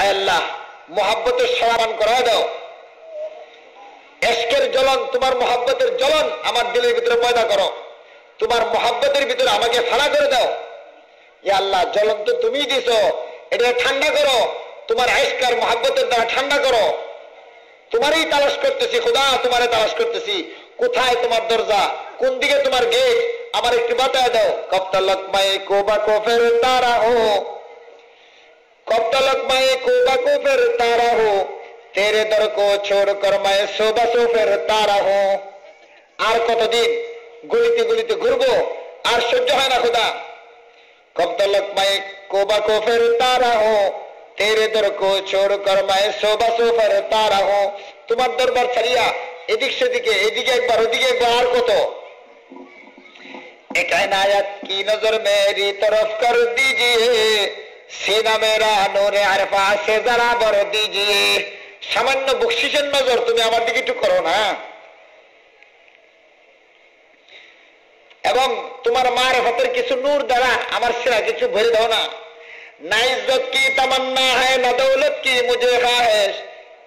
আয় আল্লাহ মোহাব্বতের সমান করায় দাও, ইশকের জ্বলন, তোমার মোহাব্বতের জ্বলন আমার দিলের ভিতরে পয়দা করো, তোমার মোহাব্বতের ভিতরে আমাকে ফাড়া করে দাও। ইয়া আল্লাহ জ্বলন তো তুমিই দিছো, এটা ঠান্ডা করো, তোমার ইশক আর মোহাব্বতের দ্বারা ঠান্ডা করো। তোমারই তালাশ করতেছি খোদা, তোমারে তালাশ করতেছি, কোথায় তোমার দরজা, কোন দিকে তোমার গেট, আমার একটু বাতায় দাও। কব তলক মায়ে কোবা কো ফেরতা রাহো, কব তলক মায়ে কোবা কো ফেরতা রাহো, তেরে দর কো ছোড় কর মায়ে সোবা সো ফেরতা রাহো। আর কতদিন গলিতে গলিতে ঘুরবো, আর সহ্য হয় না খোদা। কব তলক মায়ে কোবা কো ফেরতা রাহো, তেরে দর কো ছোড় কর মায়ে সোবা সো ফেরতা রাহো। তোমার দরবার ছাড়িয়া এদিক সেদিকে, এদিকে একবার ওদিকে একবার, আর কত। एक इनायत की नजर मेरी तरफ कर दीजिए, सीना मेरा नूर अरफा से जरा भर दीजिए। সামান্য বকশিসের নজর তুমি আমার দিকে একটু করো না, এবং তোমার মারফতের কিছু নূর দ্বারা আমার সিনা কিছু ভরে দাও না। না ইজ্জত কি তমন্না है ना दौलत की मुझे ख्वाहिश,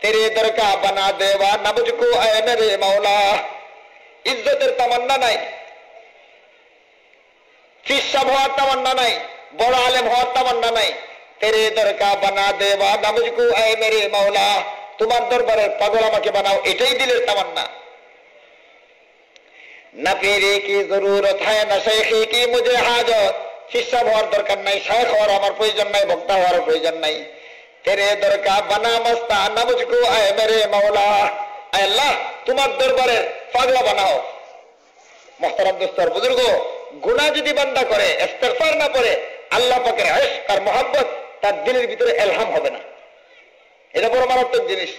तेरे दर का बना देवा ना मुझको ऐ मेरे मौला। ইজ্জতের তামান্না নাই, ফিসাব হওয়ার তামান্না নাই, বড় আলেম হওয়ার তামান্না নাই, তেরে দরকা বানা দেওয়া না মুঝকো এ মেরে মৌলা, তোমার দরবারের পাগল আমাকে বানাও, এটাই দিলের তামান্না। না পীরে কি জরুরত হ্যায় না শেখি কি মুঝে হাজত, ফিসাব হওয়ার দরকার নাই, শেখ হওয়ার আমার প্রয়োজন নাই, বক্তা হওয়ার প্রয়োজন নাই। তেরে দরকা বানা মস্তা না মুঝকো এ মেরে মৌলা, আল্লাহ তোমার দরবারের পাগলা বানাও। মুহতারাম দোস্তর বুজুর্গ, গুনাহ যদি বান্দা করে, ইস্তিগফার না পড়ে, আল্লাহ পাকের ইশক আর মুহাব্বত তার দিলের ভিতরে ইলহাম হবে না। এটা বড় মারাত্মক জিনিস।